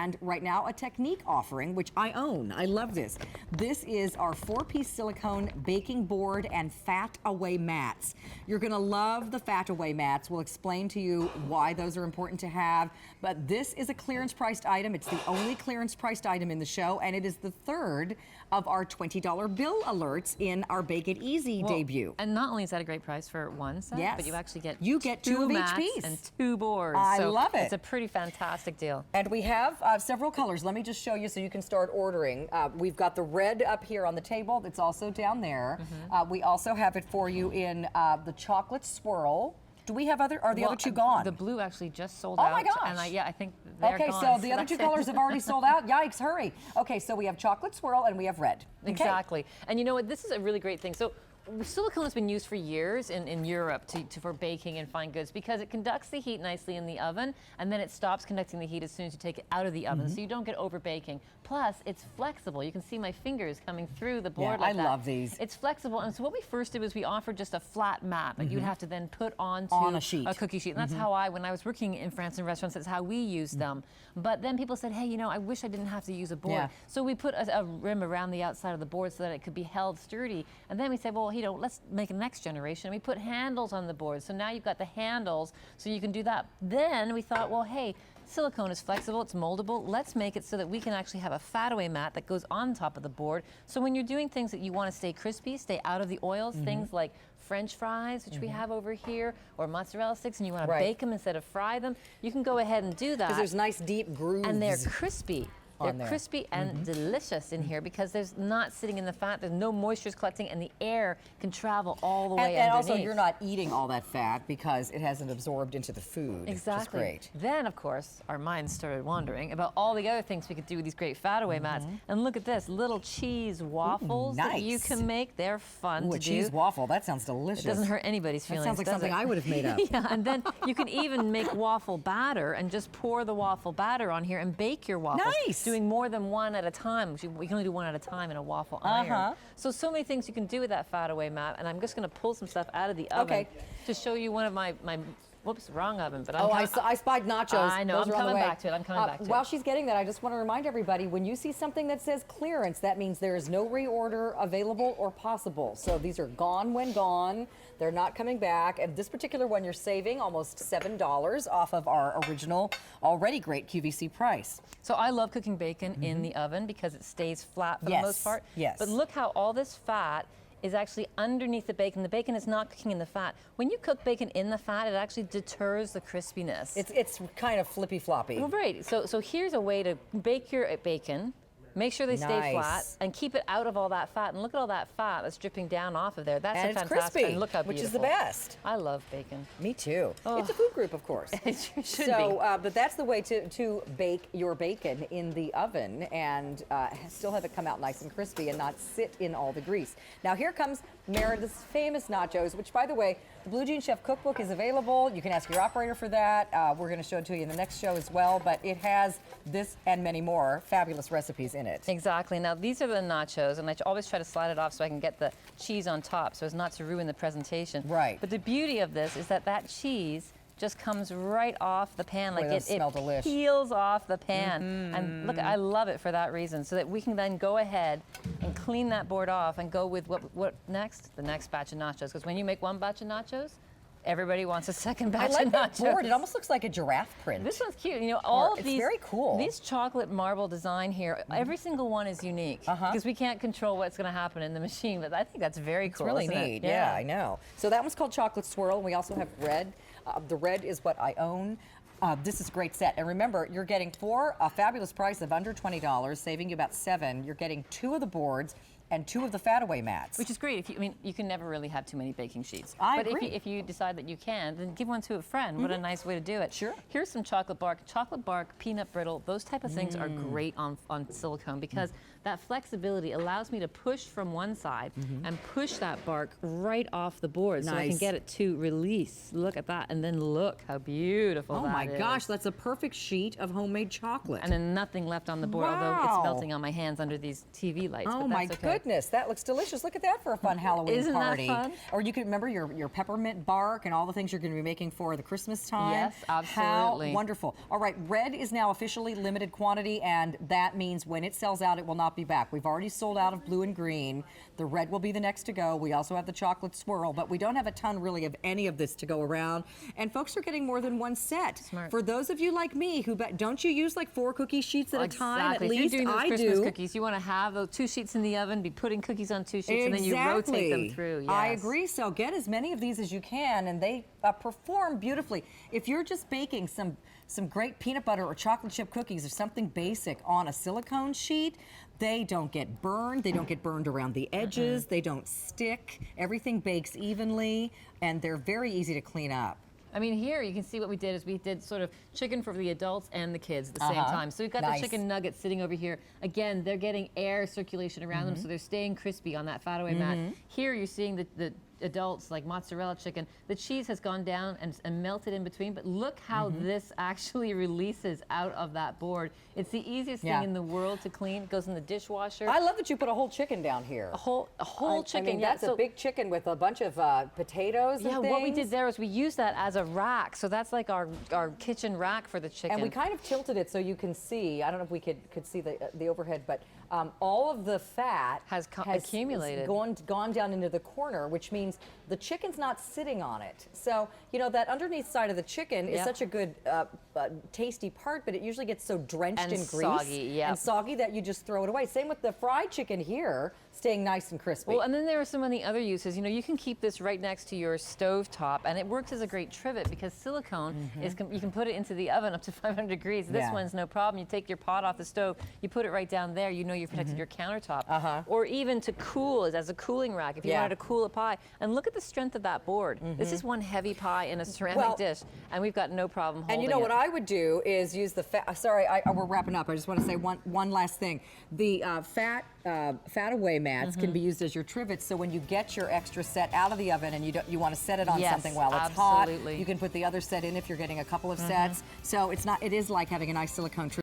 And right now, a technique offering, which I own. I love this. This is our 4-piece silicone baking board and fat away mats. You're gonna love the fat away mats. We'll explain to you why those are important to have. But this is a clearance priced item. It's the only clearance priced item in the show, and it is the third of our $20 bill alerts in our Bake It Easy debut. And not only is that a great price for one set, yes, but you actually get two of each piece and 2 boards. I love it. It's a pretty fantastic deal. And we have several colors. Let me just show you so you can start ordering. We've got the red up here on the table. It's also down there. We also have it for you in the chocolate swirl. Do we have other? Are the other two gone? The blue actually just sold out. Oh my gosh! And I think they're gone. Okay, so the other two colors have already sold out. Yikes! Hurry. Okay, so we have chocolate swirl and we have red. Okay. Exactly. And you know what? This is a really great thing. So silicone has been used for years in Europe for baking and fine goods because it conducts the heat nicely in the oven, and then it stops conducting the heat as soon as you take it out of the oven, so you don't get over baking. Plus, it's flexible. You can see my fingers coming through the board like that. I love these. It's flexible, and so what we first did was we offered just a flat mat that you'd have to then put onto a sheet, a cookie sheet. And that's how when I was working in France in restaurants, that's how we used them. But then people said, hey, you know, I wish I didn't have to use a board. Yeah. So we put a rim around the outside of the board so that it could be held sturdy. And then we said, well, you know, let's make a next generation. We put handles on the board. So now you've got the handles, so you can do that. Then we thought, well, hey, silicone is flexible, it's moldable. Let's make it so that we can actually have a fat away mat that goes on top of the board. So when you're doing things that you want to stay crispy, stay out of the oils, things like French fries, which we have over here, or mozzarella sticks, and you want to bake them instead of fry them, you can go ahead and do that. Because there's nice deep grooves. And they're crispy. They're crispy and delicious in here because there's not sitting in the fat, there's no moisture collecting, and the air can travel all the way underneath. And also you're not eating all that fat because it hasn't absorbed into the food. Exactly. Which is great. Then, of course, our minds started wandering about all the other things we could do with these great fat away mats. And look at this, little cheese waffles that you can make. They're fun to do. A cheese waffle, that sounds delicious. It doesn't hurt anybody's feelings, That sounds like something I would have made up. Yeah, and then you can even make waffle batter and just pour the waffle batter on here and bake your waffles. Nice. Doing more than one at a time. We can only do one at a time in a waffle iron. So many things you can do with that fat away mat, and I'm just going to pull some stuff out of the oven to show you one of my whoops, wrong oven, but I spied nachos. I know, I'm coming back to it, While she's getting that, I just want to remind everybody, when you see something that says clearance, that means there is no reorder available or possible. So these are gone when gone. They're not coming back. And this particular one, you're saving almost $7 off of our original, already great QVC price. So I love cooking bacon in the oven because it stays flat for the most part. Yes. But look how all this fat is actually underneath the bacon. The bacon is not cooking in the fat. When you cook bacon in the fat, it actually deters the crispiness. It's kind of flippy floppy. Well, right. So here's a way to bake your bacon. Make sure they stay flat and keep it out of all that fat. And look at all that fat that's dripping down off of there. That's and a fantastic. It's crispy, and look how which beautiful. is the best. I love bacon. Me too. Oh. It's a food group, of course. It should be. But that's the way to bake your bacon in the oven and still have it come out nice and crispy and not sit in all the grease. Now here comes Meredith's famous nachos, which, by the way, the Blue Jean Chef cookbook is available. You can ask your operator for that. We're going to show it to you in the next show as well. But it has this and many more fabulous recipes in it. Exactly. Now these are the nachos, and I always try to slide it off so I can get the cheese on top so as not to ruin the presentation. Right. But the beauty of this is that cheese just comes right off the pan. Like it peels off the pan. And look, I love it for that reason, so that we can then go ahead and clean that board off and go with what next? The next batch of nachos. Because when you make one batch of nachos, everybody wants a second batch of nachos. That board. It almost looks like a giraffe print. This one's cute. You know, all of these. It's very cool. These chocolate marble design here, every single one is unique. Because we can't control what's going to happen in the machine. But I think that's very cool. It's really neat. Yeah, I know. So that one's called chocolate swirl. And we also have red. The red is what I own. This is a great set. And remember, you're getting for a fabulous price of under $20, saving you about $7. You're getting 2 of the boards and 2 of the fat away mats. Which is great. I mean, you can never really have too many baking sheets. I agree. But if you decide that you can, then give one to a friend. What a nice way to do it. Sure. Here's some chocolate bark, peanut brittle. Those type of things are great on silicone because that flexibility allows me to push from one side and push that bark right off the board so I can get it to release. Look at that. And then look how beautiful that is. Oh my gosh, that's a perfect sheet of homemade chocolate. And then nothing left on the board, although it's melting on my hands under these TV lights. Oh but my that's okay. goodness, that looks delicious. Look at that for a fun Halloween Isn't that party. fun? Or you can remember your peppermint bark and all the things you're going to be making for the Christmas time. Yes, absolutely. How wonderful. All right, red is now officially limited quantity, and that means when it sells out, it will not be back. We've already sold out of blue and green. The red will be the next to go. We also have the chocolate swirl, but we don't have a ton really of any of this to go around. And folks are getting more than one set. Smart. For those of you like me who don't you use like 4 cookie sheets at a time? At If least you're doing those I Christmas do. cookies, you want to have those 2 sheets in the oven, be putting cookies on 2 sheets, and then you rotate them through. Yes. I agree. So get as many of these as you can, and they perform beautifully. If you're just baking some great peanut butter or chocolate chip cookies or something basic on a silicone sheet, they don't get burned. They don't get burned around the edges. They don't stick. Everything bakes evenly, and they're very easy to clean up. I mean, here you can see what we did is we did sort of chicken for the adults and the kids at the same time. So we've got the chicken nuggets sitting over here. Again, they're getting air circulation around them, so they're staying crispy on that fat away mat. Here you're seeing the adults, like mozzarella chicken. The cheese has gone down and melted in between, but look how this actually releases out of that board. It's the easiest thing in the world to clean. It goes in the dishwasher. I love that you put a whole chicken down here. A whole chicken. I mean, that's a big chicken with a bunch of potatoes and things. What we did there was we used that as a rack. So that's like our kitchen rack for the chicken. And we kind of tilted it so you can see, I don't know if we could see the overhead, but all of the fat has accumulated. Gone down into the corner, which means the chicken's not sitting on it. So, you know, that underneath side of the chicken is such a good, tasty part, but it usually gets so drenched in grease soggy, and soggy that you just throw it away. Same with the fried chicken here, staying nice and crispy. Well, and then there are some of the other uses. You know, you can keep this right next to your stove top, and it works as a great trivet because silicone you can put it into the oven up to 500 degrees. This one's no problem. You take your pot off the stove, you put it right down there. You know you've protected your countertop. Or even to cool it as a cooling rack if you wanted to cool a pie. And look at the strength of that board. This is one heavy pie in a ceramic dish, and we've got no problem holding it. And you know what I would do is use the fat. Sorry, we're wrapping up. I just want to say one last thing. The fat away mats can be used as your trivets. So when you get your extra set out of the oven and you want to set it on something while it's hot, you can put the other set in if you're getting a couple of sets. So it is like having a nice silicone trivet.